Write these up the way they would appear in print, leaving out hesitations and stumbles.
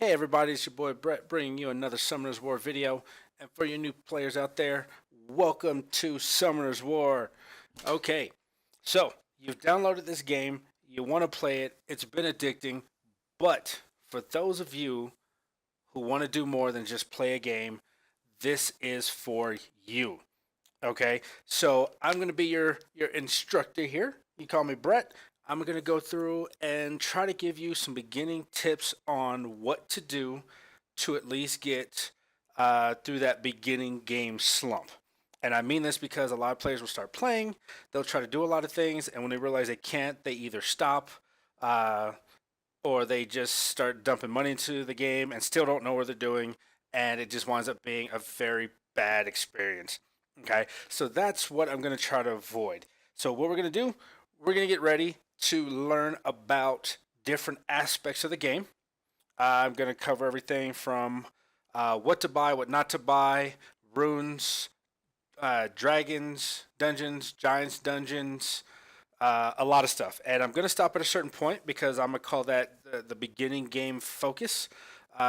Hey everybody, it's your boy Brett bringing you another Summoners War video. And for you new players out there, welcome to Summoners War. Okay, so you've downloaded this game, you want to play it, it's been addicting, but for those of you who want to do more than just play a game, this is for you. Okay, so I'm going to be your instructor here. You call me Brett. I'm going to go through and try to give you some beginning tips on what to do to at least get through that beginning game slump. And I mean this because a lot of players will start playing, they'll try to do a lot of things, and when they realize they can't, they either stop uh, or they just start dumping money into the game and still don't know what they're doing, and it just winds up being a very bad experience. Okay, so that's what I'm going to try to avoid. So, what we're going to do, we're going to get ready to learn about different aspects of the game. I'm going to cover everything from what to buy, what not to buy, runes, dragons, dungeons, giants dungeons, a lot of stuff. And I'm going to stop at a certain point because I'm going to call that the beginning game focus.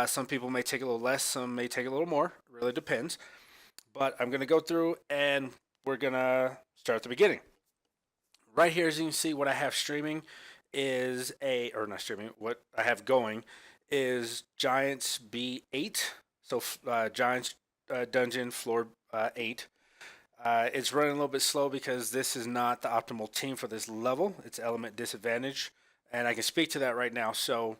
Some people may take a little less, some may take a little more. It really depends. But I'm going to go through and we're going to start at the beginning. Right here, as you can see, what I have streaming is or not streaming, what I have going is Giants B8. So Giants Dungeon Floor 8. It's running a little bit slow because this is not the optimal team for this level. It's element disadvantage, and I can speak to that right now. So,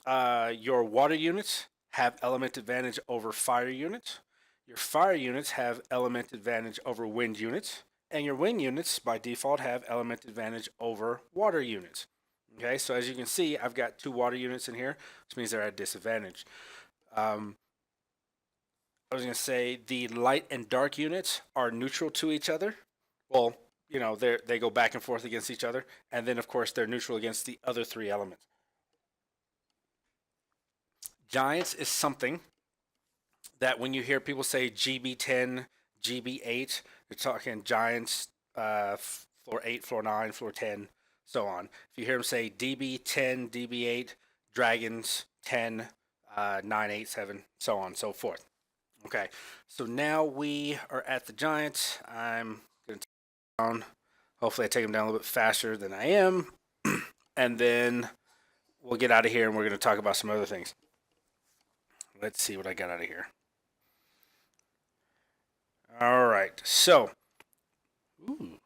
your water units have element advantage over fire units. Your fire units have element advantage over wind units, and your wind units by default have element advantage over water units. Okay, so as you can see, I've got two water units in here, which means they're at disadvantage. Um, I was going to say the light and dark units are neutral to each other. Well, they go back and forth against each other, and then of course they're neutral against the other three elements. Giants is something that when you hear people say GB10, GB8, they're talking Giants, floor 8, floor 9, floor 10, so on. If you hear them say DB10, DB8, Dragons 10, 9, 8, 7, so on and so forth. Okay, so now we are at the Giants. I'm going to take them down. Hopefully, I take them down a little bit faster than I am. And then we'll get out of here and we're going to talk about some other things. Let's see what I got out of here. All right, so. Ooh,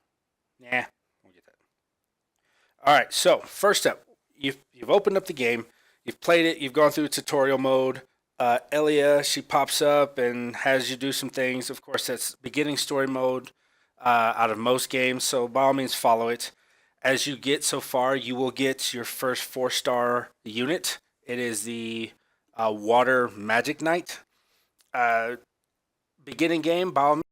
nah, we'll get that. All right, so first up, you've opened up the game, you've played it, you've gone through tutorial mode. Elia, she pops up and has you do some things. Of course, that's beginning story mode out of most games, so by all means follow it. As you get so far, you will get your first 4-star unit. It is the Water Magic Knight. Beginning game, by all means,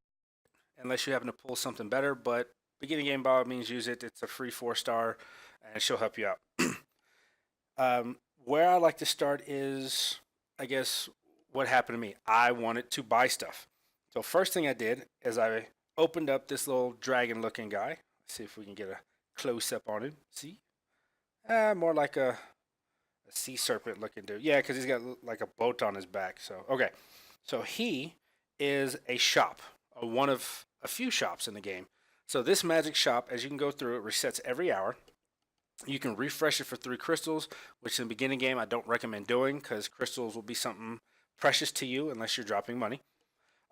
unless you happen to pull something better, but beginning game, by all means, use it. It's a free 4-star, and she'll help you out. Where I like to start is, I guess, what happened to me. I wanted to buy stuff. So first thing I did is I opened up this little dragon looking guy. Let's see if we can get a close up on him. See? More like a sea serpent looking dude. Yeah, because he's got like a boat on his back. So, okay. So he is a shop, one of a few shops in the game. So this magic shop, as you can go through, it resets every hour. You can refresh it for 3 crystals, which in the beginning game I don't recommend doing because crystals will be something precious to you unless you're dropping money.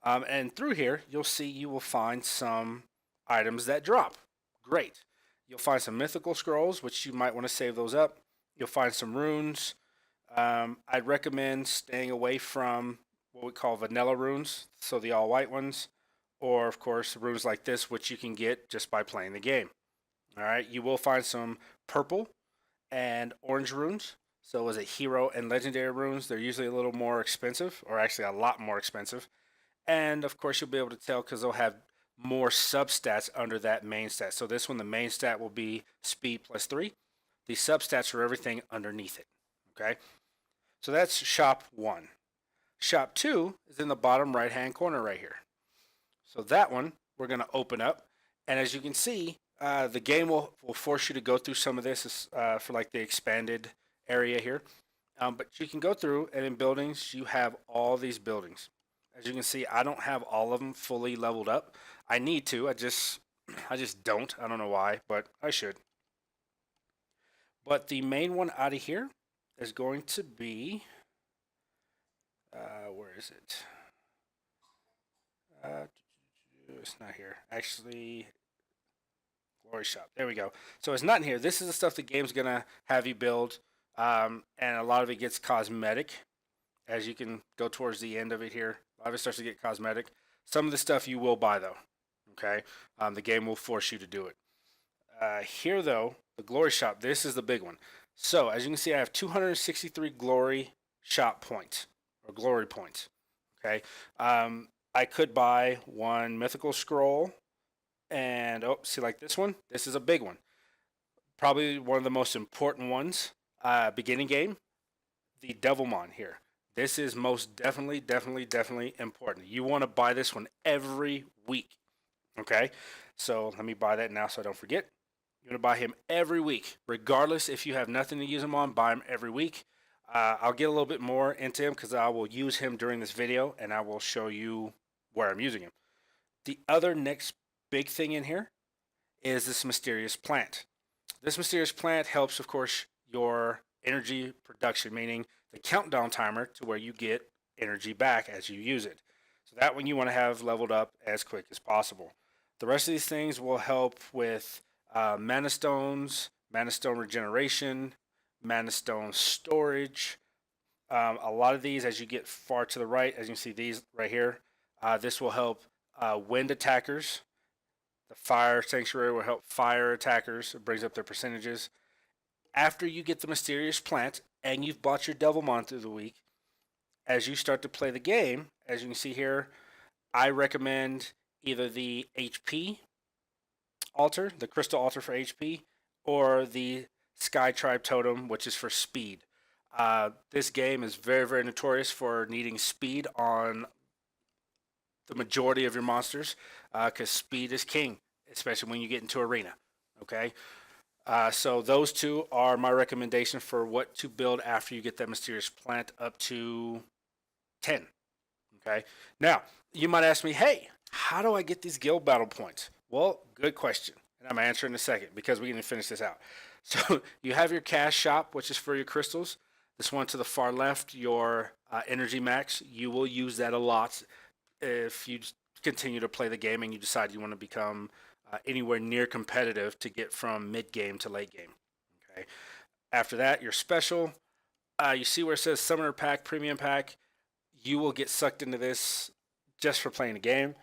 And through here, you'll see you will find some items that drop. Great. You'll find some mythical scrolls, which you might want to save those up. You'll find some runes. I'd recommend staying away from what we call vanilla runes, so the all white ones, or of course runes like this, which you can get just by playing the game. All right, you will find some purple and orange runes. So as a hero and legendary runes, they're usually a little more expensive, or actually a lot more expensive. And of course, you'll be able to tell because they'll have more substats under that main stat. So this one, the main stat will be speed +3. The substats are everything underneath it. Okay, so that's shop 1. Shop 2 is in the bottom right hand corner right here. So that one we're going to open up, and as you can see, the game will force you to go through some of this for like the expanded area here. But you can go through, and in buildings, you have all these buildings. As you can see, I don't have all of them fully leveled up. I need to. I just don't. I don't know why, but I should. But the main one out of here is going to be, where is it? Uh, it's not here. Actually, Glory Shop. There we go. So it's not in here. This is the stuff the game's gonna have you build, and a lot of it gets cosmetic. As you can go towards the end of it here, a lot of it starts to get cosmetic. Some of the stuff you will buy though. Okay, the game will force you to do it. Here though, the Glory Shop. This is the big one. So as you can see, I have 263 Glory Shop points or Glory points. Okay, I could buy one Mythical Scroll, and oh, see, like this one. This is a big one. Probably one of the most important ones. Beginning game, the Devilmon here. This is most definitely important. You want to buy this one every week. Okay, so let me buy that now so I don't forget. You're gonna buy him every week, regardless if you have nothing to use him on. Buy him every week. I'll get a little bit more into him because I will use him during this video, and I will show you where I'm using him. The other next big thing in here is this mysterious plant. This mysterious plant helps, of course, your energy production, meaning the countdown timer to where you get energy back as you use it. So that one you want to have leveled up as quick as possible. The rest of these things will help with mana stones, mana stone regeneration, mana stone storage. A lot of these, as you get far to the right, as you can see these right here, this will help wind attackers. The fire sanctuary will help fire attackers. It brings up their percentages. After you get the mysterious plant and you've bought your Devilmon through the week, as you start to play the game, as you can see here, I recommend either the HP altar, the crystal altar for HP, or the Sky Tribe Totem, which is for speed. This game is very notorious for needing speed on the majority of your monsters, because speed is king, especially when you get into arena. Okay, so those two are my recommendation for what to build after you get that mysterious plant up to 10. Okay, now you might ask me, hey, how do I get these guild battle points? Well, good question, and I'm answering in a second because we need to finish this out. So you have your cash shop, which is for your crystals. This one to the far left, your energy max. You will use that a lot if you continue to play the game and you decide you want to become anywhere near competitive to get from mid game to late game. Okay. After that, your special. You see where it says Summoner Pack, Premium Pack. You will get sucked into this just for playing the game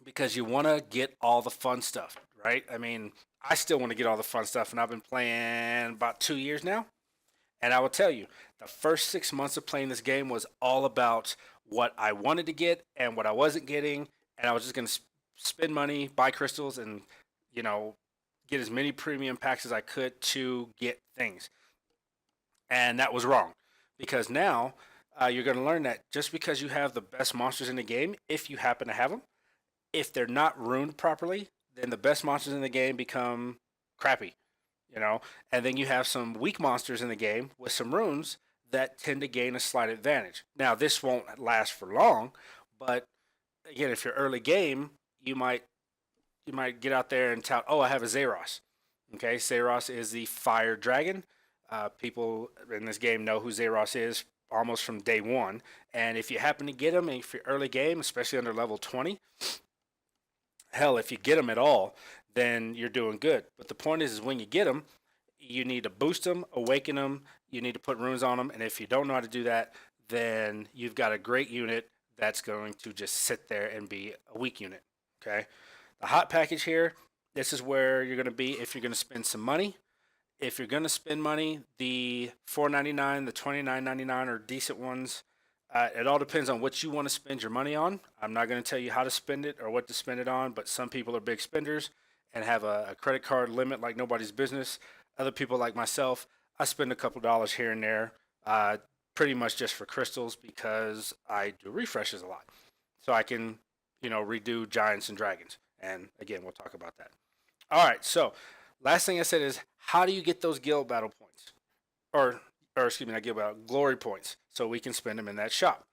because you want to get all the fun stuff, right? I mean, I still want to get all the fun stuff, and I've been playing about 2 years now. And I will tell you, the first 6 months of playing this game was all about what I wanted to get and what I wasn't getting, and I was just going to spend money, buy crystals, and you know, get as many premium packs as I could to get things. And that was wrong, because now you're going to learn that just because you have the best monsters in the game, if you happen to have them, if they're not ruined properly, then the best monsters in the game become crappy, you know. And then you have some weak monsters in the game with some runes that tend to gain a slight advantage. Now, this won't last for long, but again, if you're early game, you might get out there and tout, oh, I have a Zeros. Okay, Zeros is the fire dragon. People in this game know who Zeros is almost from day one. And if you happen to get him, if you're early game, especially under level 20, hell, if you get them at all, then you're doing good. But the point is when you get them, you need to boost them, awaken them, you need to put runes on them, and if you don't know how to do that, then you've got a great unit that's going to just sit there and be a weak unit. Okay, the hot package here. This is where you're going to be if you're going to spend some money. If you're going to spend money, the $4.99, the $29.99 are decent ones. It all depends on what you want to spend your money on. I'm not going to tell you how to spend it or what to spend it on, but some people are big spenders and have a credit card limit like nobody's business. Other people like myself, I spend a couple dollars here and there, pretty much just for crystals because I do refreshes a lot. So I can, redo giants and dragons. And again, we'll talk about that. All right, so last thing I said is how do you get those guild battle points? or excuse me, not gil out glory points, so we can spend them in that shop.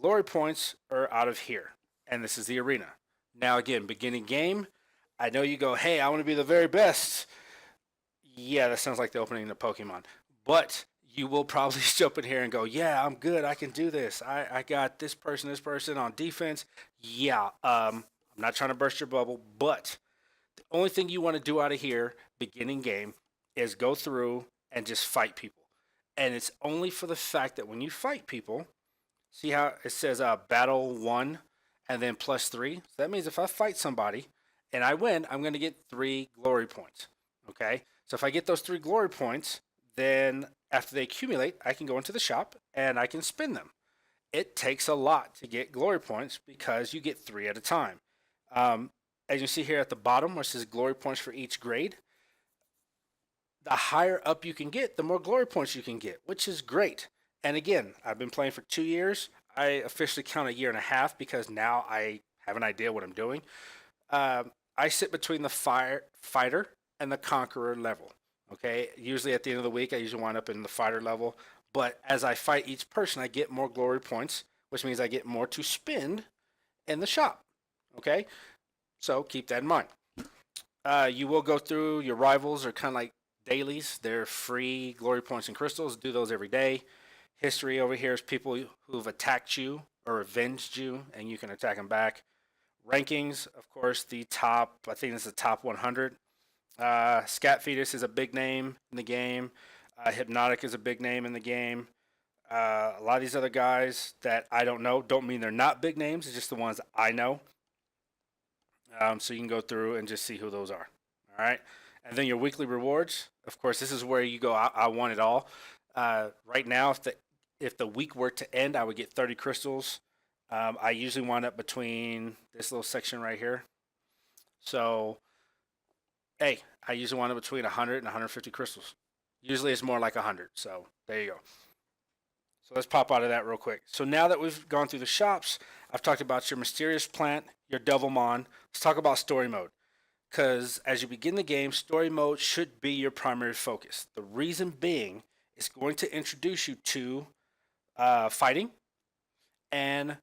Glory points are out of here, and this is the arena. Now again, beginning game. I know you go, hey, I want to be the very best. Yeah, that sounds like the opening of Pokemon. But you will probably jump in here and go, yeah, I'm good. I can do this. I got this person on defense. Yeah, I'm not trying to burst your bubble, but the only thing you want to do out of here, beginning game, is go through and just fight people. And it's only for the fact that when you fight people, see how it says battle one and then +3? So that means if I fight somebody and I win, I'm going to get 3 glory points. Okay? So if I get those 3 glory points, then after they accumulate, I can go into the shop and I can spend them. It takes a lot to get glory points because you get 3 at a time. As you see here at the bottom, where it says glory points for each grade, the higher up you can get, the more glory points you can get, which is great. And again, I've been playing for 2 years. I officially count a year and a half because now I have an idea what I'm doing. I sit between the fighter and the conqueror level. Okay, usually at the end of the week, I usually wind up in the fighter level. But as I fight each person, I get more glory points, which means I get more to spend in the shop. Okay, so keep that in mind. You will go through your rivals, are kind of like dailies. They're free glory points and crystals. Do those every day. History over here is people who've attacked you or avenged you, and you can attack them back. Rankings, of course, the top, I think it's the top 100. Scat Fetus is a big name in the game. Hypnotic is a big name in the game. A lot of these other guys that I don't know don't mean they're not big names. It's just the ones I know. So you can go through and just see who those are. All right. And then your weekly rewards. Of course, this is where you go, I want it all. Right now, if the week were to end, I would get 30 crystals. I usually wind up between this little section right here. So, hey, I usually wind up between 100 and 150 crystals. Usually it's more like 100. So, there you go. So let's pop out of that real quick. So now that we've gone through the shops, I've talked about your mysterious plant, your Devilmon. Let's talk about story mode. Because as you begin the game, story mode should be your primary focus. The reason being, it's going to introduce you to fighting and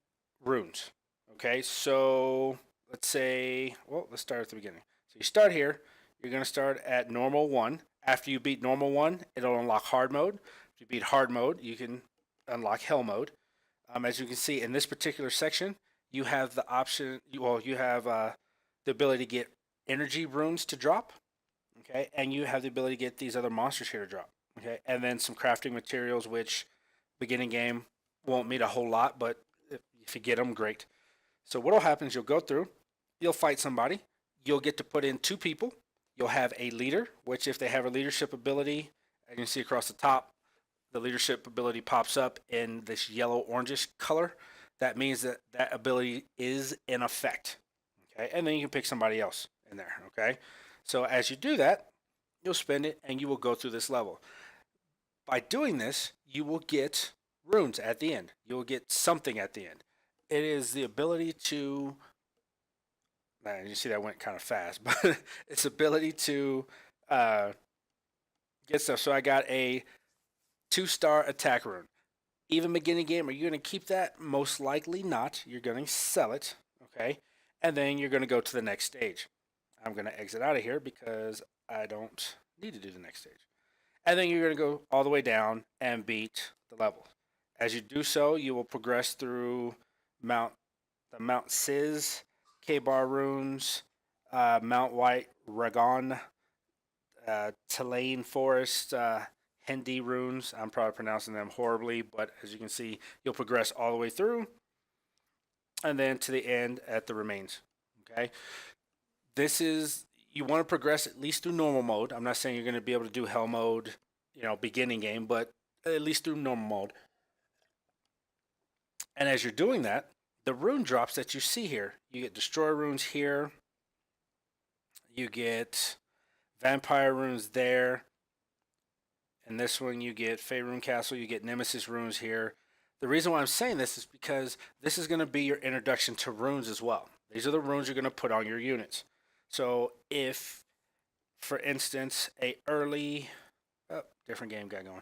runes. Okay, so let's say, well, let's start at the beginning. So you start here. You're going to start at normal 1. After you beat normal 1, it'll unlock hard mode. If you beat hard mode, you can unlock hell mode. As you can see in this particular section, you have the option. You have the ability to get energy runes to drop. Okay, and you have the ability to get these other monsters here to drop. Okay, and then some crafting materials, which beginning game won't mean a whole lot, but if you get them, great. So what'll happen is you'll go through, you'll fight somebody, you'll get to put in 2 people. You'll have a leader, which if they have a leadership ability, as you can see across the top, the leadership ability pops up in this yellow orangish color. That means that that ability is in effect. Okay, and then you can pick somebody else in there. Okay, so as you do that, you'll spend it and you will go through this level. By doing this, you will get runes at the end. You will get something at the end. It is the ability to. Man, you see that went kind of fast, but its ability to uh, get stuff. So I got a 2-star attack rune. Even beginning game, are you going to keep that? Most likely not. You're going to sell it, okay? And then you're going to go to the next stage. I'm going to exit out of here because I don't need to do the next stage. And then you're going to go all the way down and beat the level. As you do so, you will progress through the Mount Sis, K-Bar runes, Mount White, Ragon, Tulane Forest, Hindi runes. I'm probably pronouncing them horribly, but as you can see, you'll progress all the way through and then to the end at the remains. Okay. This is, you want to progress at least through normal mode. I'm not saying you're going to be able to do hell mode, beginning game, but at least through normal mode. And as you're doing that, the rune drops that you see here, you get destroy runes here, you get vampire runes there. And this one, you get Faerun Castle, you get Nemesis runes here. The reason why I'm saying this is because this is going to be your introduction to runes as well. These are the runes you're going to put on your units. So if, for instance, different game got going.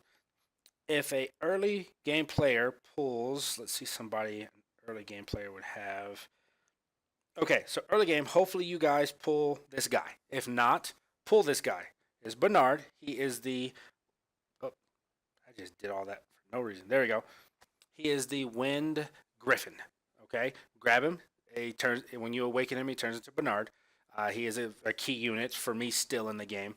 if a early game player pulls, let's see, somebody an early game player would have. Okay, so early game, hopefully you guys pull this guy. If not, pull this guy. Is Bernard. He is the. Oh, I just did all that for no reason. There we go. He is the Wind Griffin. Okay, grab him. He turns when you awaken him. He turns into Bernard. He is a key unit for me still in the game.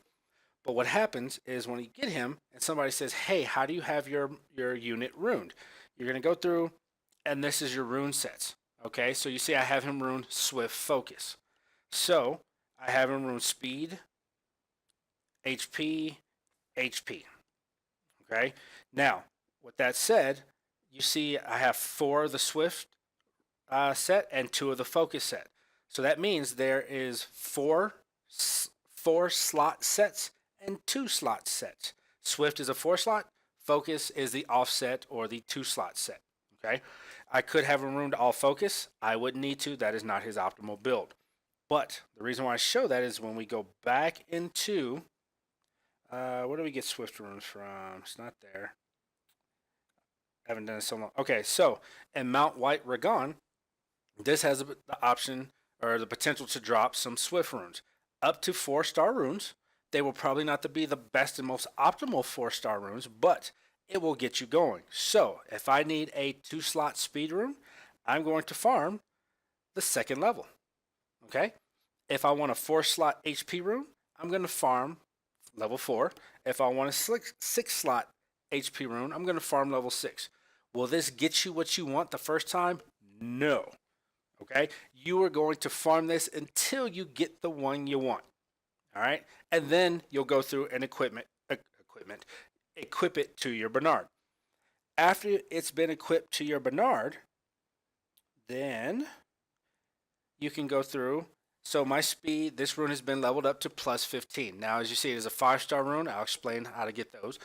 But what happens is when you get him and somebody says, "Hey, how do you have your unit runed?" You're gonna go through, and this is your rune sets. Okay, so you see I have him rune Swift Focus. So I have him rune Speed, HP, HP. Okay. Now, with that said, you see I have 4 of the Swift set and 2 of the Focus set. So that means there is four slot sets and 2 slot sets. Swift is a 4 slot. Focus is the offset or the 2 slot set. Okay. I could have him ruined all focus. I wouldn't need to. That is not his optimal build. But the reason why I show that is when we go back into where do we get Swift runes from? It's not there. I haven't done it so long. Okay, so in Mount White Ragon, this has the option or the potential to drop some Swift runes. Up to 4-star runes. They will probably not be the best and most optimal 4-star runes, but it will get you going. So if I need a 2-slot speed rune, I'm going to farm the 2nd level. Okay? If I want a 4-slot HP rune, I'm going to farm level 4. If I want a 6-slot HP rune, I'm going to farm level 6. Will this get you what you want the first time? No. Okay? You are going to farm this until you get the one you want. All right? And then you'll go through and equip it to your Bernard. After it's been equipped to your Bernard, then you can go through. So my speed, this rune has been leveled up to plus 15. Now, as you see, it is a 5-star rune. I'll explain how to get those.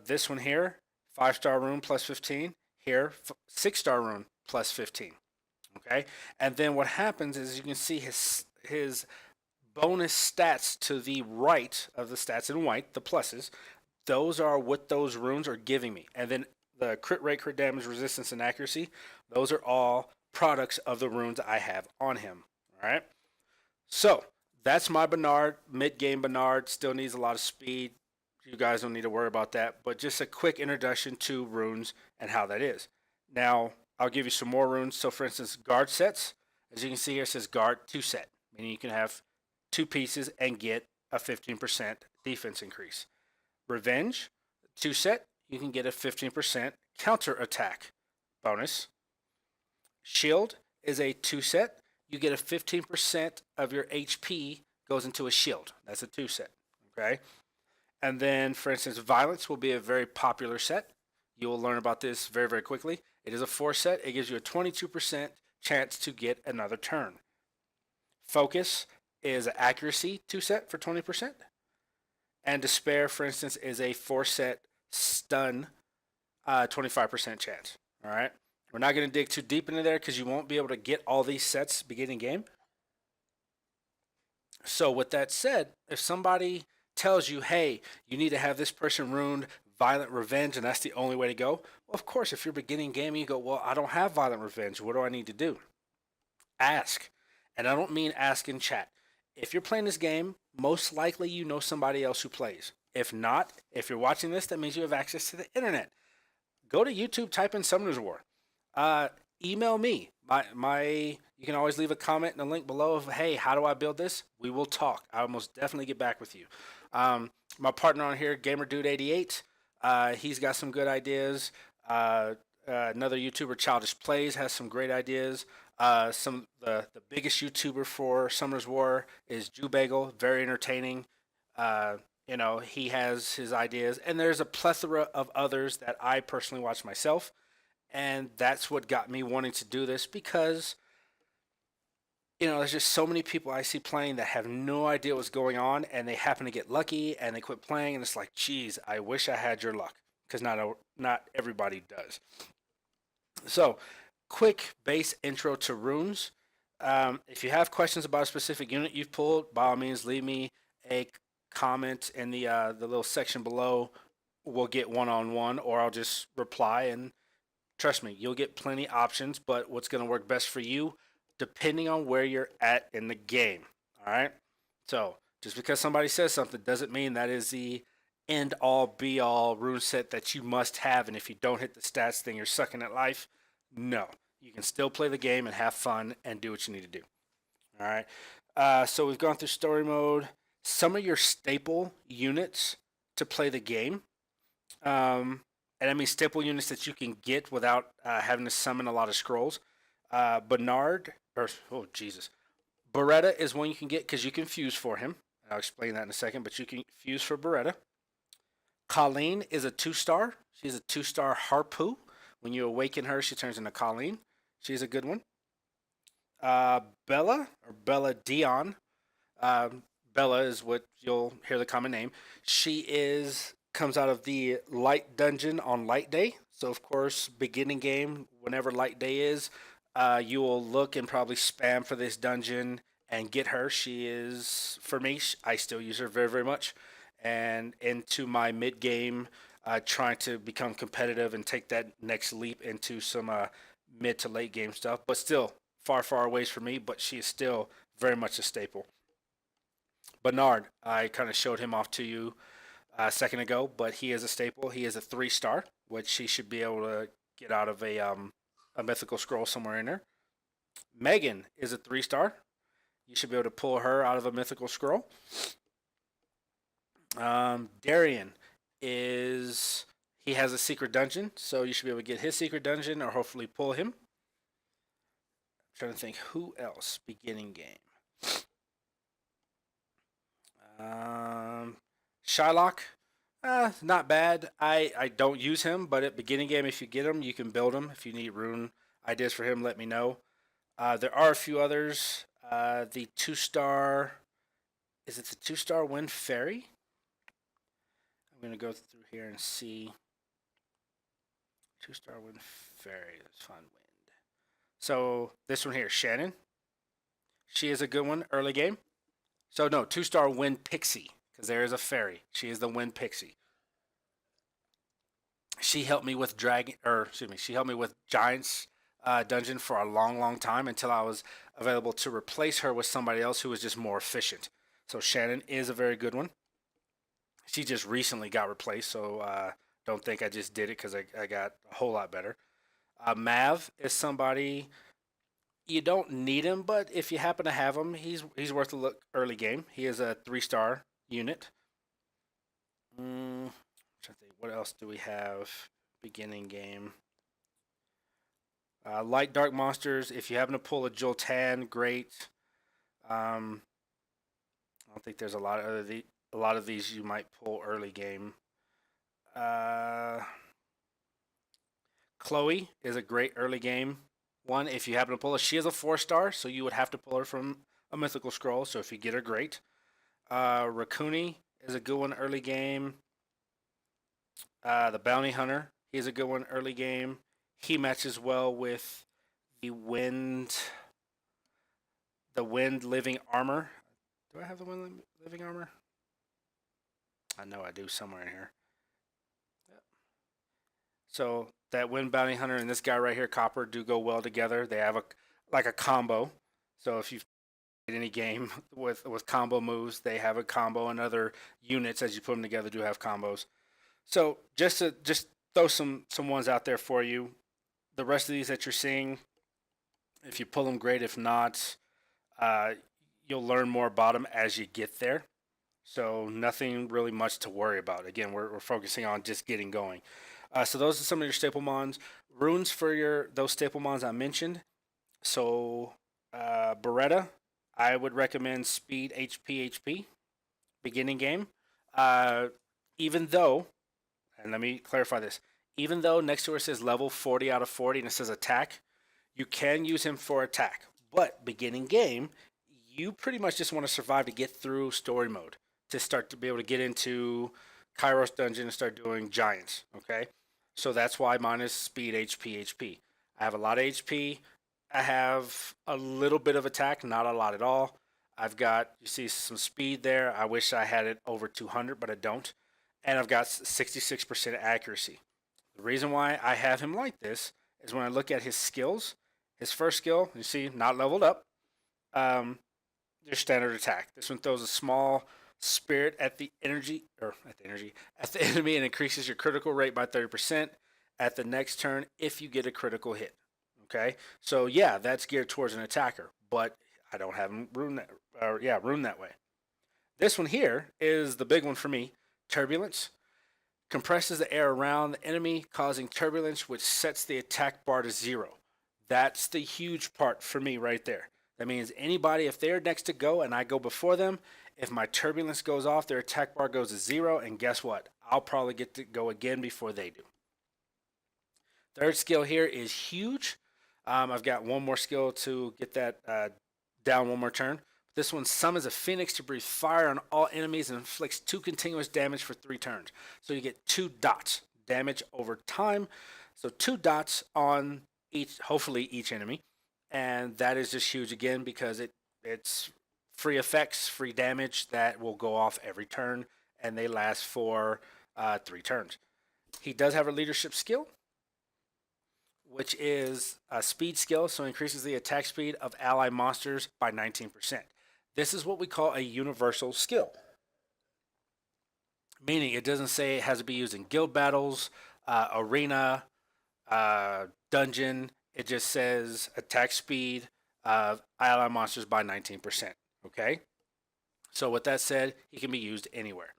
This one here, 5-star rune plus 15. Here, 6-star rune plus 15. Okay? And then what happens is you can see his bonus stats to the right of the stats in white, the pluses. Those are what those runes are giving me. And then the crit rate, crit damage, resistance, and accuracy, those are all products of the runes I have on him. All right. So that's my Bernard, mid-game Bernard. Still needs a lot of speed. You guys don't need to worry about that. But just a quick introduction to runes and how that is. Now, I'll give you some more runes. So, for instance, guard sets. As you can see here, it says guard 2 set. Meaning you can have 2 pieces and get a 15% defense increase. Revenge, 2 set. You can get a 15% counter attack bonus. Shield is a 2 set. You get a 15% of your HP goes into a shield. That's a 2 set. Okay. And then, for instance, Violence will be a very popular set. You will learn about this very, very quickly. It is a 4 set. It gives you a 22% chance to get another turn. Focus is an accuracy 2 set for 20%. And Despair, for instance, is a 4 set stun 25% chance. All right. We're not going to dig too deep into there because you won't be able to get all these sets beginning game. So with that said, if somebody tells you, hey, you need to have this person ruined Violent Revenge and that's the only way to go, well, of course, if you're beginning game, you go, well, I don't have Violent Revenge. What do I need to do? Ask. And I don't mean ask in chat. If you're playing this game, most likely you know somebody else who plays. If not, if you're watching this, that means you have access to the internet. Go to YouTube, type in Summoners War. Email me. You can always leave a comment in the link below of, hey, how do I build this? We will talk. I will most definitely get back with you. My partner on here, GamerDude88, he's got some good ideas. Another YouTuber, Childish Plays, has some great ideas. The biggest YouTuber for Summoners War is Jew Bagel, very entertaining. He has his ideas, and there's a plethora of others that I personally watch myself. And that's what got me wanting to do this because, there's just so many people I see playing that have no idea what's going on and they happen to get lucky and they quit playing and it's like, geez, I wish I had your luck because not everybody does. So, quick base intro to runes. If you have questions about a specific unit you've pulled, by all means, leave me a comment in the little section below we'll get one-on-one, or I'll just reply. And trust me, you'll get plenty options, but what's going to work best for you, depending on where you're at in the game. All right. So just because somebody says something doesn't mean that is the end all be all rune set that you must have. And if you don't hit the stats, then you're sucking at life. No, you can still play the game and have fun and do what you need to do. All right. So we've gone through story mode. Some of your staple units to play the game. And I mean staple units that you can get without having to summon a lot of scrolls. Bernard, or oh Jesus, Beretta is one you can get because you can fuse for him. I'll explain that in a second, but you can fuse for Beretta. Colleen is a 2-star. She's a 2-star Harpoo. When you awaken her, she turns into Colleen. She's a good one. Bella, or Bella Dion. Bella is what you'll hear the common name. She is comes out of the light dungeon on light day. So of course, beginning game, whenever light day is, you will look and probably spam for this dungeon and get her. She is for me. I still use her very very much, and into my mid game, trying to become competitive and take that next leap into some mid to late game stuff. But still far away for me. But she is still very much a staple. Bernard, I kind of showed him off to you a second ago, but he is a staple. He is a 3-star, which he should be able to get out of a mythical scroll somewhere in there. Megan is a 3-star. You should be able to pull her out of a mythical scroll. Darian is he has a secret dungeon, so you should be able to get his secret dungeon or hopefully pull him. I'm trying to think who else beginning game. Shylock, not bad. I don't use him, but at beginning game, if you get him, you can build him. If you need rune ideas for him, let me know. There are a few others. The 2-star, is it the 2-star Wind Fairy? I'm gonna go through here and see. 2-star Wind Fairy. Let's find Wind. So this one here, Shannon. She is a good one early game. So no, 2-star Wind Pixie, because there is a fairy. She is the Wind Pixie. She helped me with she helped me with Giants dungeon for a long time until I was available to replace her with somebody else who was just more efficient. So Shannon is a very good one. She just recently got replaced, so don't think I just did it because I got a whole lot better. Mav is somebody you don't need him, but if you happen to have him, he's worth a look early game. He is a 3-star unit. Trying to think, what else do we have? Beginning game. Light dark monsters. If you happen to pull a Joltan, great. I don't think there's a lot of these you might pull early game. Chloe is a great early game one. If you happen to pull her, she is a 4-star, so you would have to pull her from a mythical scroll. So if you get her, great. Rakuni is a good one early game. The Bounty Hunter, he's a good one early game. He matches well with the Wind Living Armor. Do I have the Wind Living Armor? I know I do somewhere in here. Yep. So that Wind Bounty Hunter and this guy right here, Copper, do go well together. They have a combo. So if you've played any game with combo moves, they have a combo, and other units as you put them together do have combos. So just throw some ones out there for you. The rest of these that you're seeing, if you pull them, great. If not, you'll learn more about them as you get there. So nothing really much to worry about. Again, we're focusing on just getting going. So those are some of your staple mons. Runes for those staple mons I mentioned. So Beretta, I would recommend Speed HP beginning game. Even though, and let me clarify this, even though next to it says level 40 out of 40 and it says attack, you can use him for attack. But beginning game, you pretty much just want to survive to get through story mode to start to be able to get into Kairos dungeon and start doing giants. Okay, so that's why mine is speed HP. I have a lot of HP. I have a little bit of attack, not a lot at all. I've got, you see some speed there. I wish I had it over 200, but I don't. and I've got 66% accuracy. The reason why I have him like this is when I look at his skills. His first skill, you see, not leveled up. Your standard attack. This one throws a small spirit at the enemy and increases your critical rate by 30% at the next turn if you get a critical hit. Okay, so yeah, that's geared towards an attacker, but I don't have him ruined that way. This one here is the big one for me. Turbulence compresses the air around the enemy, causing turbulence, which sets the attack bar to 0. That's the huge part for me right there. That means anybody, if they're next to go and I go before them, if my turbulence goes off, their attack bar goes to 0, and guess what? I'll probably get to go again before they do. Third skill here is huge. I've got one more skill to get that down one more turn. This one summons a phoenix to breathe fire on all enemies and inflicts 2 continuous damage for 3 turns. So you get 2 dots damage over time. So 2 dots on hopefully each enemy. And that is just huge again because it's free effects, free damage that will go off every turn, and they last for 3 turns. He does have a leadership skill, which is a speed skill, so increases the attack speed of ally monsters by 19%. This is what we call a universal skill, meaning it doesn't say it has to be used in guild battles, arena, dungeon. It just says attack speed of ally monsters by 19%. Okay? So with that said, he can be used anywhere.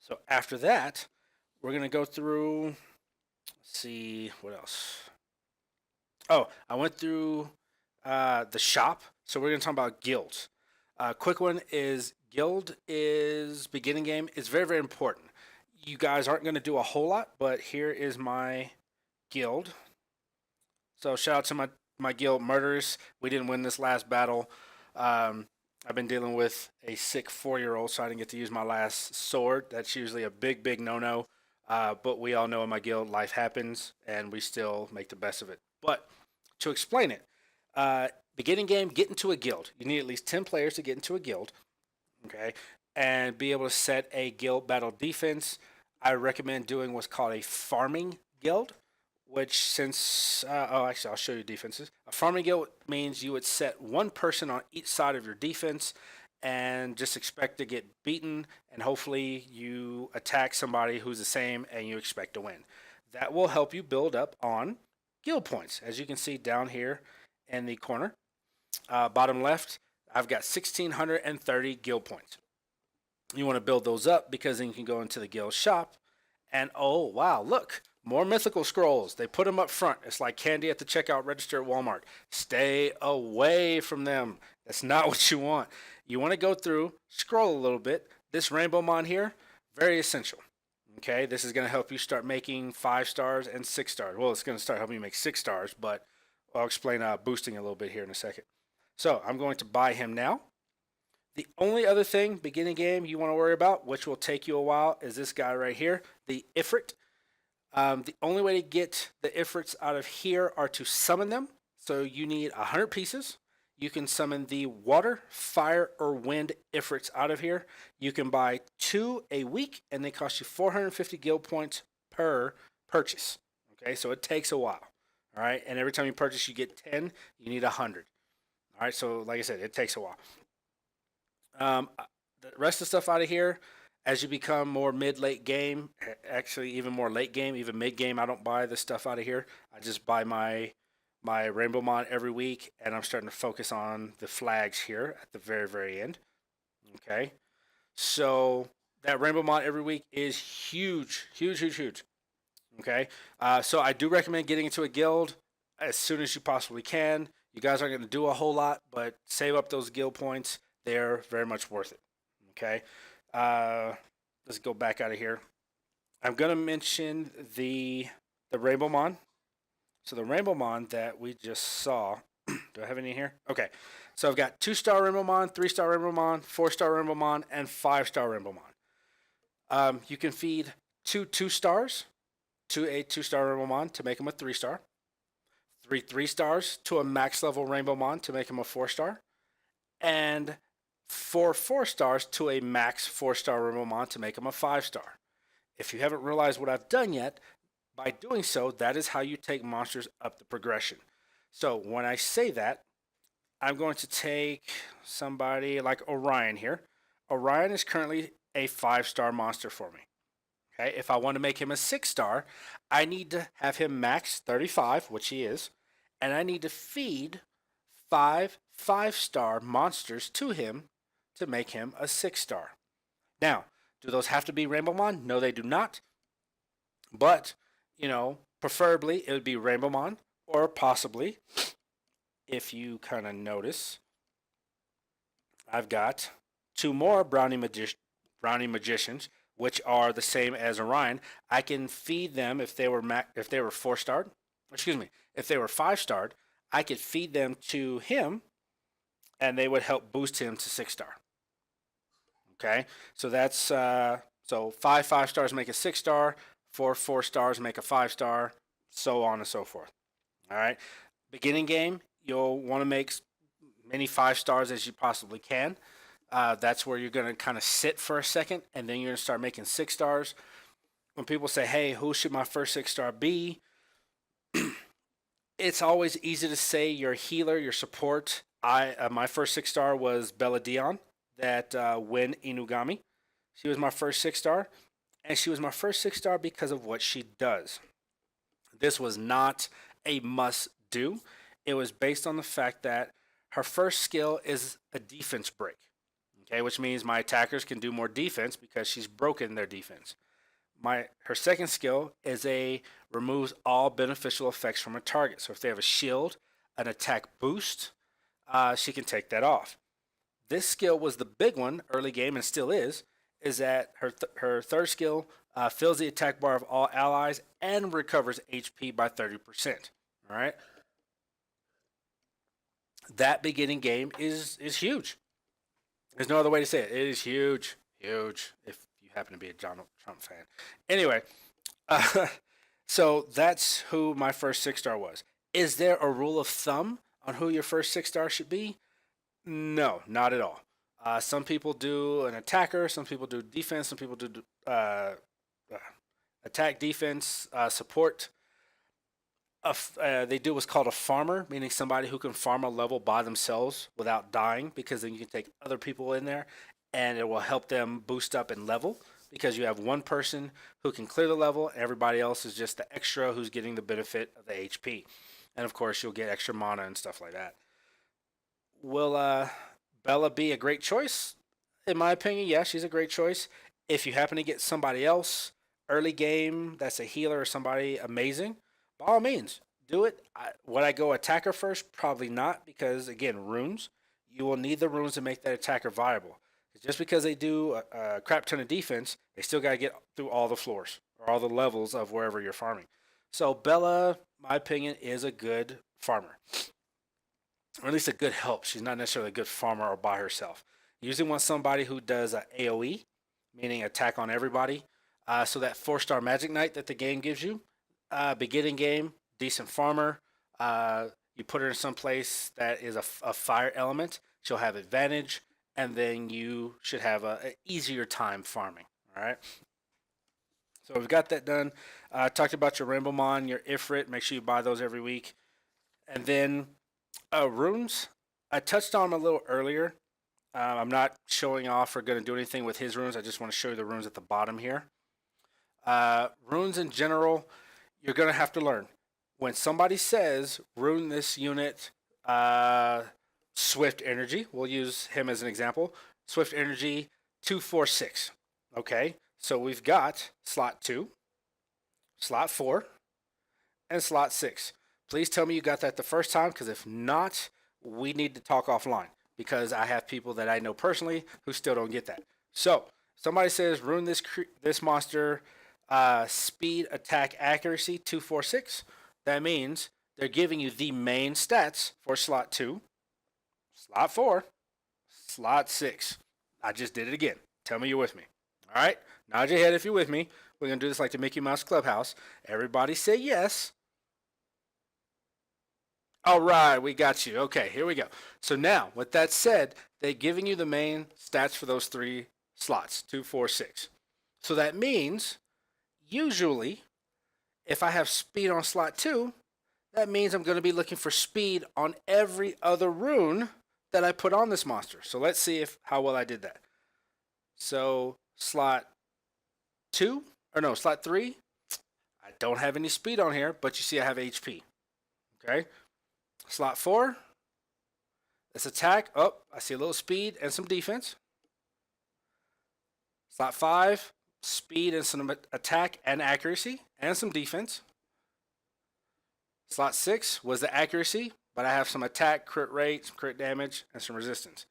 So after that, we're going to go through, let's see, what else? Oh, I went through the shop. So we're going to talk about guilds. Quick one is guild is beginning game. It's very, very important. You guys aren't going to do a whole lot, but here is my guild. So shout out to my guild, Murderous. We didn't win this last battle. I've been dealing with a sick 4-year-old, so I didn't get to use my last sword. That's usually a big, big no-no. But we all know in my guild, life happens, and we still make the best of it. But to explain it, beginning game, get into a guild. You need at least 10 players to get into a guild, okay, and be able to set a guild battle defense. I recommend doing what's called a farming guild, which actually, I'll show you defenses. A farming guild means you would set one person on each side of your defense and just expect to get beaten, and hopefully you attack somebody who's the same and you expect to win. That will help you build up on guild points, as you can see down here in the corner. Bottom left, I've got 1,630 guild points. You want to build those up because then you can go into the guild shop and oh wow, look, more mythical scrolls. They put them up front. It's like candy at the checkout register at Walmart. Stay away from them. That's not what you want. You want to go through, scroll a little bit. This rainbow mon here, very essential. Okay, this is going to help you start making 5 stars and 6 stars. Well, it's going to start helping you make 6 stars, but I'll explain boosting a little bit here in a second. So I'm going to buy him now. The only other thing, beginning game, you want to worry about, which will take you a while, is this guy right here, the Ifrit. The only way to get the Ifrits out of here are to summon them. So you need 100 pieces. You can summon the water, fire, or wind Ifrits out of here. You can buy 2 a week, and they cost you 450 guild points per purchase. Okay, so it takes a while. All right, and every time you purchase, you get 10. You need 100. All right, so like I said, it takes a while. The rest of the stuff out of here, as you become more mid-late game, actually even more late game, even mid-game, I don't buy the stuff out of here. I just buy my Rainbow Mon every week, and I'm starting to focus on the flags here at the very, very end. Okay, so that Rainbow Mon every week is huge, huge, huge, huge. Okay, so I do recommend getting into a guild as soon as you possibly can. You guys aren't going to do a whole lot, but save up those guild points. They're very much worth it. Okay, let's go back out of here. I'm going to mention the Rainbow Mon. So the Rainbow Mon that we just saw, do I have any here? Okay, so I've got 2-star Rainbow Mon, 3-star Rainbow Mon, 4-star Rainbow Mon, and 5-star Rainbow Mon. You can feed 2 stars to a 2-star Rainbow Mon to make him a 3-star. 3 stars to a max level Rainbow Mon to make him a 4-star. And 4 4-stars to a max 4-star Rimbomon to make him a 5-star. If you haven't realized what I've done yet, by doing so, that is how you take monsters up the progression. So when I say that, I'm going to take somebody like Orion here. Orion is currently a 5-star monster for me. Okay, if I want to make him a 6-star, I need to have him max 35, which he is, and I need to feed 5 5-star monsters to him to make him a 6-star. Now, do those have to be Rainbowmon? No, they do not. But, preferably it would be Rainbowmon, or possibly, if you kind of notice, I've got 2 more Brownie Magicians, which are the same as Orion. I can feed them if they were 4-starred. Excuse me, if they were 5-starred, I could feed them to him, and they would help boost him to 6-star. Okay, so that's so 5 5-stars make a 6-star, 4 4-stars make a 5-star, so on and so forth. All right, beginning game, you'll want to make many 5-stars as you possibly can. That's where you're going to kind of sit for a second, and then you're going to start making 6-stars. When people say, hey, who should my first 6-star be? It's always easy to say your healer, your support. My first 6-star was Bella Dion, that Win Inugami. She was my first 6-star, and she was my first 6-star because of what she does. This was not a must-do. It was based on the fact that her first skill is a defense break. Okay, which means my attackers can do more defense because she's broken their defense. Her second skill is removes all beneficial effects from a target. So if they have a shield, an attack boost, she can take that off. This skill was the big one early game and still is that her third skill fills the attack bar of all allies and recovers HP by 30%. All right. That beginning game is huge. There's no other way to say it. It is huge, huge. If you happen to be a Donald Trump fan, anyway. So that's who my first 6-star was. Is there a rule of thumb on who your first 6-star should be? No, not at all. Some people do an attacker, some people do defense, some people do attack, defense, support. They do what's called a farmer, meaning somebody who can farm a level by themselves without dying, because then you can take other people in there and it will help them boost up in level, because you have one person who can clear the level, everybody else is just the extra who's getting the benefit of the HP. And of course, you'll get extra mana and stuff like that. Will Bella be a great choice? In my opinion, yeah, she's a great choice. If you happen to get somebody else early game that's a healer or somebody amazing, by all means, do it. Would I go attacker first? Probably not, because again, runes. You will need the runes to make that attacker viable. Just because they do a crap ton of defense, they still got to get through all the floors or all the levels of wherever you're farming. So Bella, my opinion, is a good farmer, or at least a good help. She's not necessarily a good farmer or by herself. You usually want somebody who does a AOE, meaning attack on everybody. So that 4-star Magic Knight that the game gives you, beginning game, decent farmer. You put her in some place that is a fire element. She'll have advantage, and then you should have an easier time farming. All right. So we've got that done. Talked about your Rainbowmon, your Ifrit. Make sure you buy those every week. And then runes. I touched on them a little earlier. I'm not showing off or going to do anything with his runes. I just want to show you the runes at the bottom here. Runes in general, you're going to have to learn. When somebody says rune this unit, Swift Energy, we'll use him as an example. Swift Energy 246. Okay, so we've got slot 2, slot 4, and slot 6. Please tell me you got that the first time, because if not, we need to talk offline, because I have people that I know personally who still don't get that. So somebody says rune this monster, speed, attack, accuracy 246. That means they're giving you the main stats for slot 2, slot 4, slot 6. I just did it again. Tell me you're with me. All right? Nod your head if you're with me. We're going to do this like the Mickey Mouse Clubhouse. Everybody say yes. All right, we got you. Okay, here we go. So now, with that said, they're giving you the main stats for those three slots, 2, 4, 6. So that means, usually, if I have speed on slot 2, that means I'm going to be looking for speed on every other rune that I put on this monster. So let's see if how well I did that. So slot 2, or no, slot 3, I don't have any speed on here, but you see I have HP. Okay. Slot 4, let's attack. Oh, I see a little speed and some defense. Slot 5, speed and some attack and accuracy and some defense. Slot 6 was the accuracy, but I have some attack, crit rate, some crit damage, and some resistance.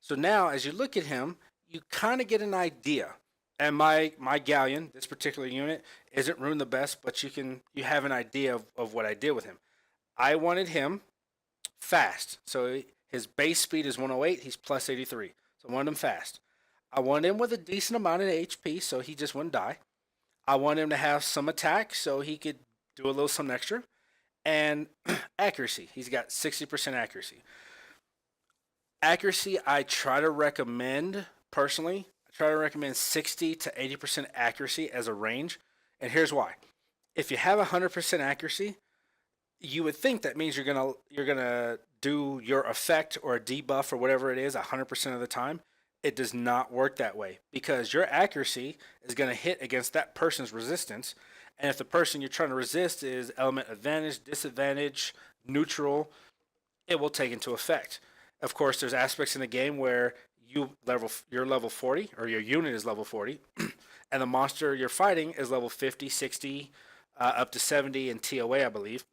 So now, as you look at him, you kind of get an idea. And my galleon, this particular unit, isn't runed the best, but you have an idea of what I did with him. I wanted him fast. So his base speed is 108. He's plus 83. So I wanted him fast. I wanted him with a decent amount of HP, so he just wouldn't die. I want him to have some attack, so he could do a little something extra. And accuracy. He's got 60% accuracy. Accuracy, I try to recommend, personally, I try to recommend 60 to 80% accuracy as a range. And here's why. If you have 100% accuracy, you would think that means you're gonna do your effect or a debuff or whatever it is 100% of the time. It does not work that way because your accuracy is going to hit against that person's resistance, and if the person you're trying to resist is element advantage, disadvantage, neutral, it will take into effect. Of course, there's aspects in the game where you're level 40 or your unit is level 40, and the monster you're fighting is level 50, 60, up to 70 in TOA, I believe,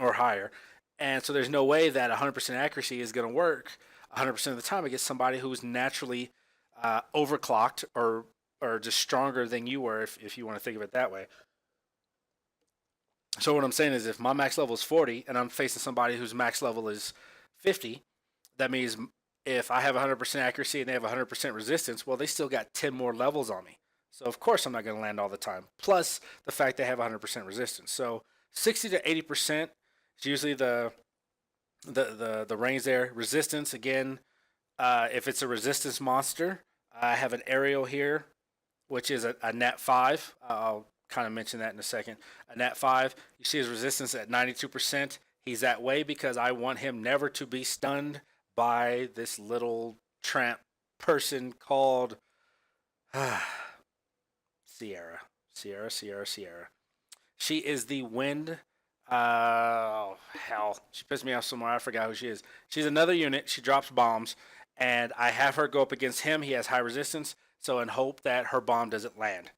or higher. And so there's no way that 100% accuracy is going to work 100% of the time against somebody who's naturally overclocked or just stronger than you were, if you want to think of it that way. So what I'm saying is, if my max level is 40 and I'm facing somebody whose max level is 50, that means if I have 100% accuracy and they have 100% resistance, well, they still got 10 more levels on me. So of course I'm not going to land all the time. Plus the fact they have 100% resistance. So 60 to 80% is usually the range there. Resistance again. If it's a resistance monster, I have an aerial here, which is a nat 5. I'll kind of mention that in a second. A nat 5. You see his resistance at 92%. He's that way because I want him never to be stunned by this little tramp person called Sierra. Sierra. She is the wind. Oh, hell. She pissed me off somewhere. I forgot who she is. She's another unit. She drops bombs. And I have her go up against him. He has high resistance. So, in hope that her bomb doesn't land.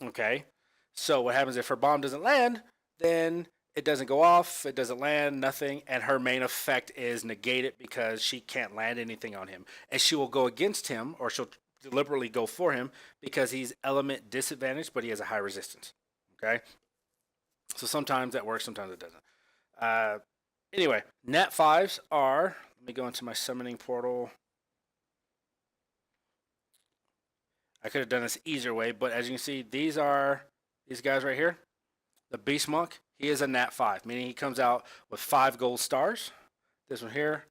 Okay? So, what happens if her bomb doesn't land? Then it doesn't go off. It doesn't land. Nothing. And her main effect is negate it because she can't land anything on him. And she will go against him, or she'll deliberately go for him because he's element disadvantaged, but he has a high resistance. Okay? So sometimes that works, sometimes it doesn't. Anyway, nat 5s are, let me go into my summoning portal. I could have done this easier way, but as you can see, these guys right here. The Beast Monk, he is a nat 5, meaning he comes out with 5 gold stars. This one here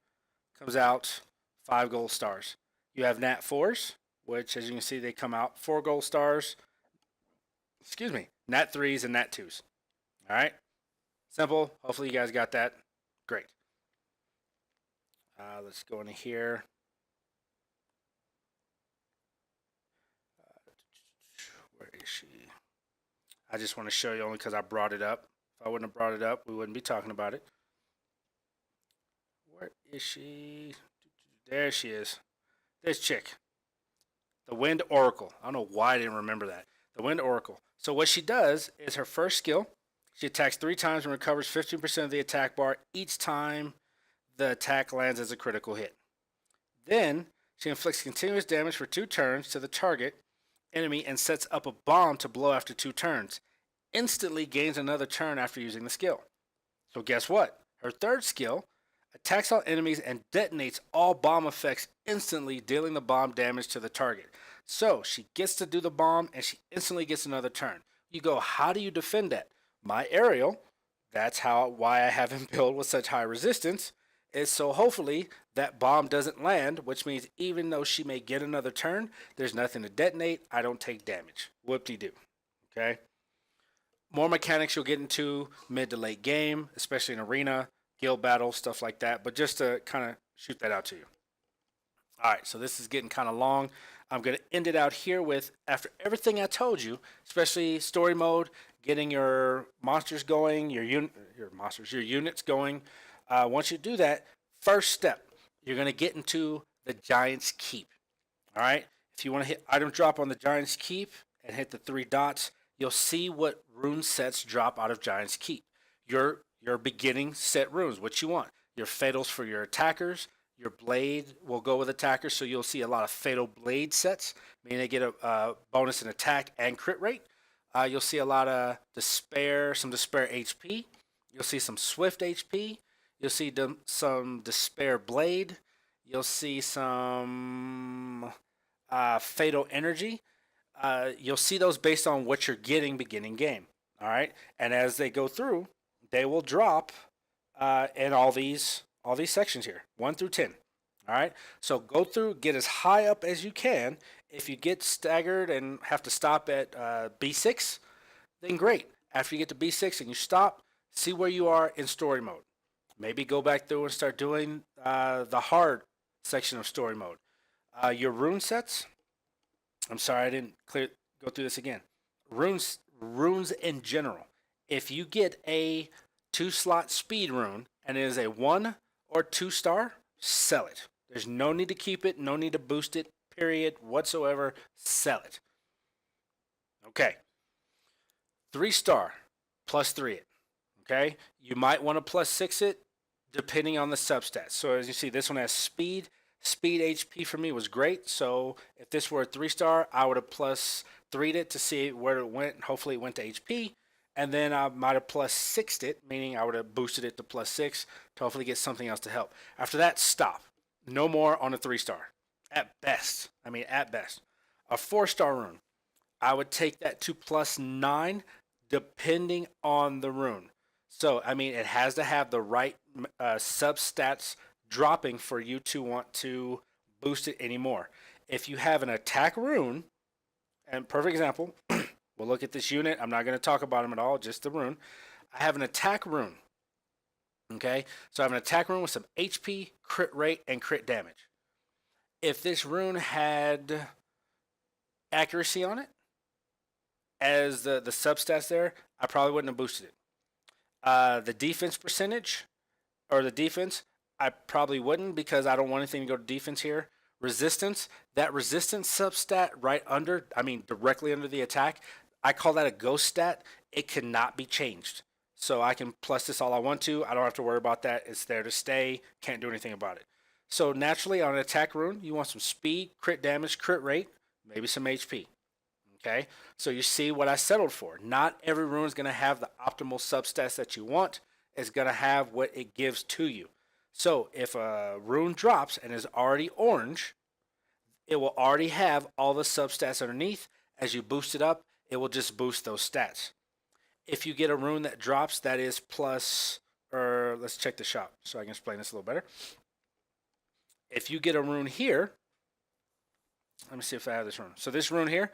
comes out 5 gold stars. You have nat 4s, which as you can see, they come out 4 gold stars. Excuse me, nat 3s and nat 2s. All right, simple. Hopefully you guys got that. Great. Let's go into here. Where is she? I just want to show you only because I brought it up. If I wouldn't have brought it up, we wouldn't be talking about it. Where is she? There she is. This chick. The Wind Oracle. I don't know why I didn't remember that. The Wind Oracle. So what she does is her first skill. She attacks 3 times and recovers 15% of the attack bar each time the attack lands as a critical hit. Then, she inflicts continuous damage for 2 turns to the target enemy and sets up a bomb to blow after 2 turns. Instantly gains another turn after using the skill. So guess what? Her third skill attacks all enemies and detonates all bomb effects instantly, dealing the bomb damage to the target. So, she gets to do the bomb and she instantly gets another turn. You go, how do you defend that? My aerial That's why I have him build with such high resistance. Is so hopefully that bomb doesn't land, which means even though she may get another turn, there's nothing to detonate. I don't take damage. Whoop-de-doo. Okay. More mechanics you'll get into mid to late game, especially in arena, guild battle, stuff like that. But just to kind of shoot that out to you. All right, so this is getting kind of long. I'm going to end it out here with, after everything I told you, especially story mode, getting your monsters going, your units going. Once you do that, first step, you're going to get into the Giant's Keep. All right, if you want to hit item drop on the Giant's Keep and hit the 3 dots, you'll see what rune sets drop out of Giant's Keep. Your beginning set runes, what you want. Your fatals for your attackers. Your blade will go with attackers, so you'll see a lot of fatal blade sets, meaning they get a bonus in attack and crit rate. You'll see a lot of despair, some despair HP. You'll see some swift HP. You'll see some despair blade. You'll see some fatal energy. You'll see those based on what you're getting beginning game. All right, and as they go through, they will drop in all these sections here, 1 through 10. All right, so go through, get as high up as you can. If you get staggered and have to stop at B6, then great. After you get to B6 and you stop, see where you are in story mode. Maybe go back through and start doing the hard section of story mode. Your rune sets. I'm sorry, I didn't go through this again. Runes in general. If you get a 2-slot speed rune and it is a 1 or 2 star, sell it. There's no need to keep it, no need to boost it, period, whatsoever. Sell it. Okay. 3 star, +3 it. Okay? You might want to +6 it depending on the substats. So as you see, this one has speed. Speed HP for me was great. So if this were a 3 star, I would have +3'd it to see where it went. Hopefully it went to HP. And then I might have +6'd it, meaning I would have boosted it to +6 to hopefully get something else to help. After that, stop. No more on a 3 star. At best. At best. A 4 star rune. I would take that to +9 depending on the rune. So, it has to have the right substats dropping for you to want to boost it anymore. If you have an attack rune, and perfect example, we'll look at this unit. I'm not going to talk about him at all, just the rune. I have an attack rune. Okay, so I have an attack rune with some HP, crit rate, and crit damage. If this rune had accuracy on it, as the substats there, I probably wouldn't have boosted it. The defense percentage, or the defense, I probably wouldn't because I don't want anything to go to defense here. Resistance, that resistance substat right under, directly under the attack, I call that a ghost stat. It cannot be changed. So I can plus this all I want to. I don't have to worry about that. It's there to stay. Can't do anything about it. So naturally on an attack rune, you want some speed, crit damage, crit rate, maybe some HP. Okay, so you see what I settled for. Not every rune is going to have the optimal substats that you want. It's going to have what it gives to you. So if a rune drops and is already orange, it will already have all the substats underneath. As you boost it up, it will just boost those stats. If you get a rune that drops that is plus, or let's check the shop so I can explain this a little better. If you get a rune here, let me see if I have this rune. So this rune here,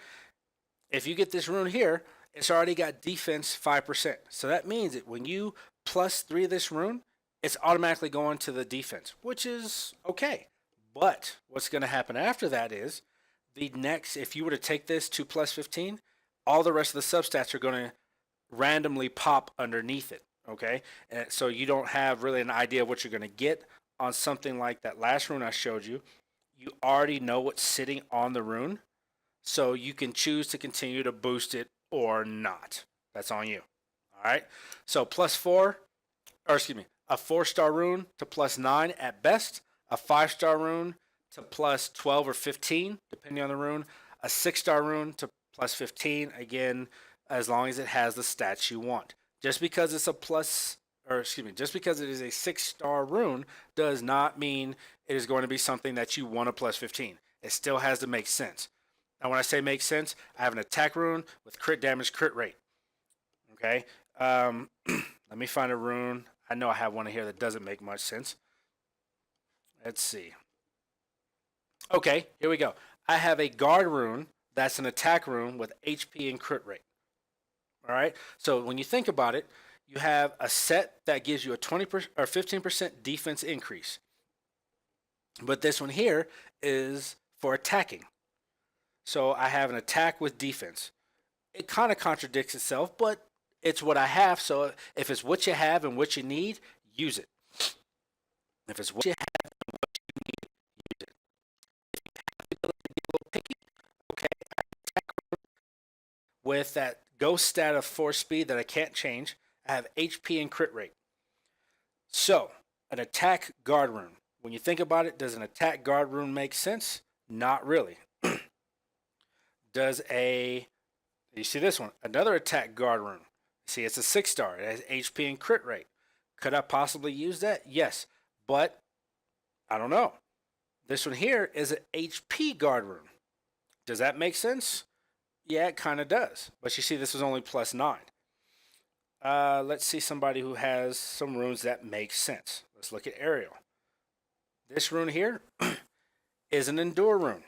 if you get this rune here, it's already got defense 5%. So that means that when you +3 this rune, it's automatically going to the defense, which is okay. But what's going to happen after that is the next, if you were to take this to +15, all the rest of the substats are going to randomly pop underneath it. Okay, and so you don't have really an idea of what you're going to get on something like that last rune I showed you. You already know what's sitting on the rune, so you can choose to continue to boost it or not. That's on you. All right, so a 4-star rune to +9 at best, a 5-star rune to +12 or 15 depending on the rune, a 6-star rune to +15 again, as long as it has the stats you want. Just because it's just because it is a 6-star rune does not mean it is going to be something that you want a +15. It still has to make sense. Now, when I say make sense, I have an attack rune with crit damage, crit rate. Okay. Let me find a rune. I know I have one here that doesn't make much sense. Let's see. Okay, here we go. I have a guard rune that's an attack rune with HP and crit rate. All right. So when you think about it, you have a set that gives you a 20% or 15% defense increase. But this one here is for attacking. So I have an attack with defense. It kind of contradicts itself, but it's what I have. So if it's what you have and what you need, use it. If it's what you have and what you need, use it. If you have the ability to be a little picky, okay, attack with that ghost stat of 4 speed that I can't change. I have HP and crit rate. So, an attack guard rune. When you think about it, does an attack guard rune make sense? Not really. You see this one? Another attack guard rune. See, it's a 6-star. It has HP and crit rate. Could I possibly use that? Yes, but I don't know. This one here is an HP guard rune. Does that make sense? Yeah, it kind of does. But you see, this was only +9. Let's see somebody who has some runes that make sense. Let's look at Ariel. This rune here is an Endure rune.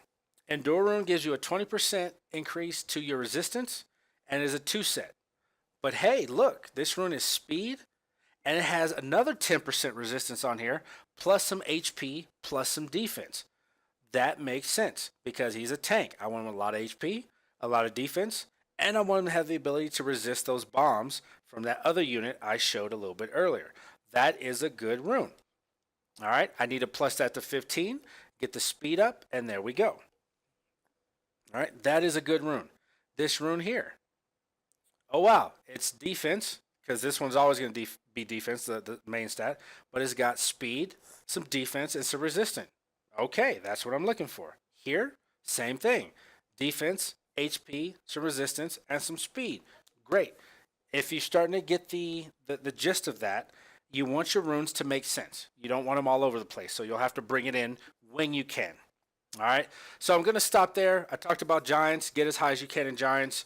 Endure rune gives you a 20% increase to your resistance and is a 2-set. But hey, look, this rune is speed and it has another 10% resistance on here, plus some HP, plus some defense. That makes sense because he's a tank. I want him a lot of HP, a lot of defense, and I want him to have the ability to resist those bombs from that other unit I showed a little bit earlier. That is a good rune. All right, I need to plus that to 15, get the speed up, and there we go. All right, that is a good rune. This rune here. Oh, wow, it's defense, because this one's always going to be defense, the main stat, but it's got speed, some defense, and some resistance. Okay, that's what I'm looking for. Here, same thing. Defense, HP, some resistance, and some speed. Great. If you're starting to get the gist of that, you want your runes to make sense. You don't want them all over the place, so you'll have to bring it in when you can. All right, so I'm going to stop there. I talked about Giants. Get as high as you can in Giants.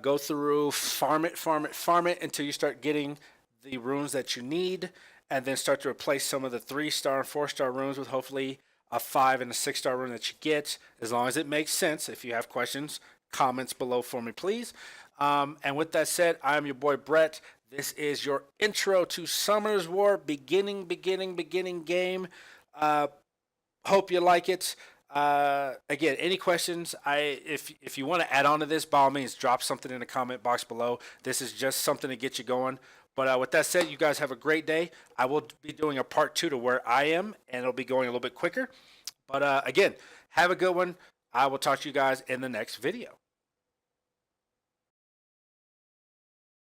Go through, farm it until you start getting the runes that you need, and then start to replace some of the 3-star and 4-star runes with hopefully a 5 and a 6-star rune that you get, as long as it makes sense. If you have questions, comments below for me, please. And with that said, I'm your boy Brett. This is your intro to Summoners War, beginning game. Hope you like it. Again, any questions? If you want to add on to this, by all means, drop something in the comment box below. This is just something to get you going. But with that said, you guys have a great day. I will be doing a part 2 to where I am, and it'll be going a little bit quicker. But again, have a good one. I will talk to you guys in the next video.